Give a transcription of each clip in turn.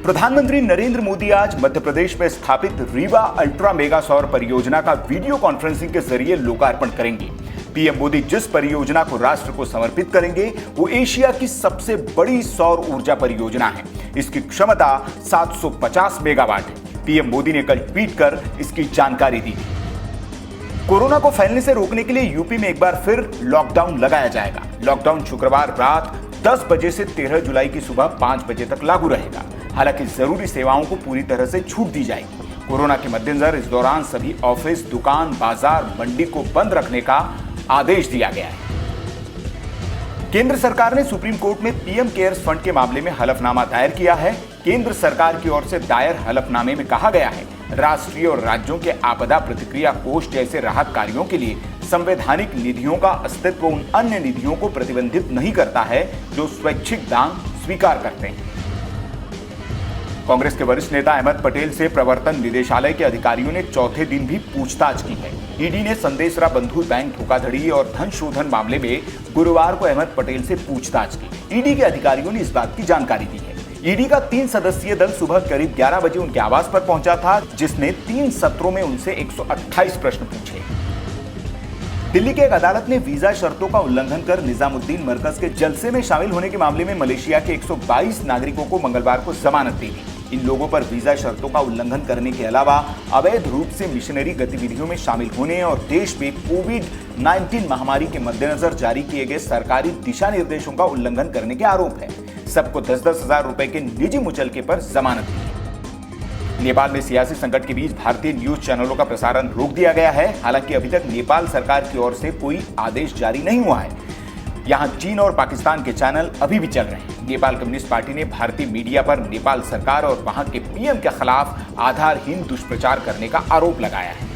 प्रधानमंत्री नरेंद्र मोदी आज मध्य प्रदेश में स्थापित रीवा अल्ट्रा मेगा सौर परियोजना का वीडियो कॉन्फ्रेंसिंग के जरिए लोकार्पण करेंगे। पीएम मोदी जिस परियोजना को राष्ट्र को समर्पित करेंगे वो एशिया की सबसे बड़ी सौर ऊर्जा परियोजना है। इसकी क्षमता 750 मेगावाट है। पीएम मोदी ने कल ट्वीट कर इसकी जानकारी दी थी। कोरोना को फैलने से रोकने के लिए यूपी में एक बार फिर लॉकडाउन लगाया जाएगा। लॉकडाउन शुक्रवार रात 10 बजे से 13 जुलाई की सुबह 5 बजे तक लागू रहेगा। हालांकि जरूरी सेवाओं को पूरी तरह से छूट दी जाएगी। कोरोना के मद्देनजर इस दौरान सभी ऑफिस, दुकान, बाजार, मंडी को बंद रखने का आदेश दिया गया है। केंद्र सरकार ने सुप्रीम कोर्ट में पीएम केयर्स फंड के मामले में हलफनामा दायर किया है। केंद्र सरकार की ओर से दायर हलफनामे में कहा गया है, राष्ट्रीय और राज्यों के आपदा प्रतिक्रिया कोष जैसे राहत कार्यों के लिए संवैधानिक निधियों का अस्तित्व उन अन्य निधियों को प्रतिबंधित नहीं करता है जो स्वैच्छिक दान स्वीकार करते हैं। कांग्रेस के वरिष्ठ नेता अहमद पटेल से प्रवर्तन निदेशालय के अधिकारियों ने चौथे दिन भी पूछताछ की है। ईडी ने संदेशरा बंधु बैंक धोखाधड़ी और धन शोधन मामले में गुरुवार को अहमद पटेल से पूछताछ की। ईडी के अधिकारियों ने इस बात की जानकारी दी है। ईडी का 3 सदस्यीय दल सुबह करीब 11 बजे उनके आवास पर पहुंचा था, जिसने 3 सत्रों में उनसे 128 प्रश्न पूछे। दिल्ली की एक अदालत ने वीजा शर्तों का उल्लंघन कर निजामुद्दीन मरकज के जलसे में शामिल होने के मामले में मलेशिया के 122 नागरिकों को मंगलवार को जमानत दी थी। इन लोगों पर वीजा शर्तों का उल्लंघन करने के अलावा अवैध रूप से मिशनरी गतिविधियों में शामिल होने और देश में कोविड-19 महामारी के मद्देनजर जारी किए गए सरकारी दिशा निर्देशों का उल्लंघन करने के आरोप है। सबको 10-10 हजार रुपए के निजी मुचलके पर जमानत दी। नेपाल में सियासी संकट के बीच भारतीय न्यूज चैनलों का प्रसारण रोक दिया गया है। हालांकि अभी तक नेपाल सरकार की ओर से कोई आदेश जारी नहीं हुआ है। यहां चीन और पाकिस्तान के चैनल अभी भी चल रहे हैं। नेपाल कम्युनिस्ट पार्टी ने भारतीय मीडिया पर नेपाल सरकार और वहां के पीएम के खिलाफ आधारहीन दुष्प्रचार करने का आरोप लगाया है।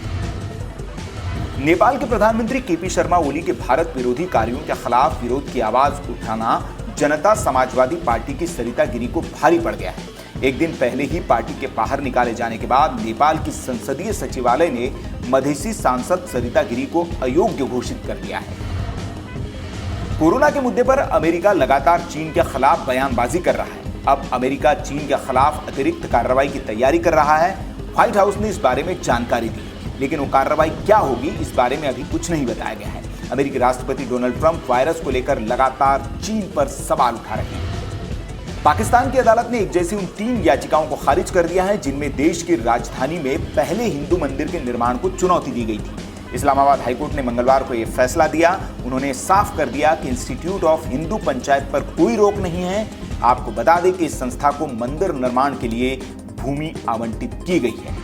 नेपाल के प्रधानमंत्री केपी शर्मा ओली के भारत विरोधी कार्यों के खिलाफ विरोध की आवाज उठाना जनता समाजवादी पार्टी की सरिता गिरी को भारी पड़ गया है। एक दिन पहले ही पार्टी के बाहर निकाले जाने के बाद नेपाल की संसदीय सचिवालय ने मधेसी सांसद सरिता गिरी को अयोग्य घोषित कर दिया है। कोरोना के मुद्दे पर अमेरिका लगातार चीन के खिलाफ बयानबाजी कर रहा है। अब अमेरिका चीन के खिलाफ अतिरिक्त कार्रवाई की तैयारी कर रहा है। व्हाइट हाउस ने इस बारे में जानकारी दी, लेकिन वो कार्रवाई क्या होगी इस बारे में अभी कुछ नहीं बताया गया है। अमेरिकी राष्ट्रपति डोनाल्ड ट्रंप वायरस को लेकर लगातार चीन पर सवाल उठा रहे हैं। पाकिस्तान की अदालत ने एक जैसी उन 3 याचिकाओं को खारिज कर दिया है जिनमें देश की राजधानी में पहले हिंदू मंदिर के निर्माण को चुनौती दी गई थी। इस्लामाबाद हाईकोर्ट ने मंगलवार को यह फैसला दिया। उन्होंने साफ कर दिया कि इंस्टीट्यूट ऑफ हिंदू पंचायत पर कोई रोक नहीं है। आपको बता दें कि इस संस्था को मंदिर निर्माण के लिए भूमि आवंटित की गई है।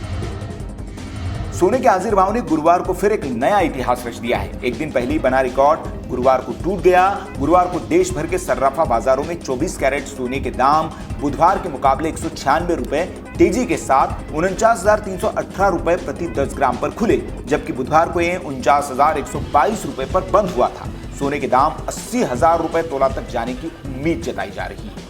सोने के हाजिर भाव ने गुरुवार को फिर एक नया इतिहास रच दिया है। एक दिन पहले ही बना रिकॉर्ड गुरुवार को टूट गया। गुरुवार को देश भर के सर्राफा बाजारों में 24 कैरेट सोने के दाम बुधवार के मुकाबले 196 रुपए तेजी के साथ 49,318 रुपए प्रति 10 ग्राम पर खुले, जबकि बुधवार को ये 49,122 रुपए पर बंद हुआ था। सोने के दाम 80,000 रुपए तोला तक जाने की उम्मीद जताई जा रही है।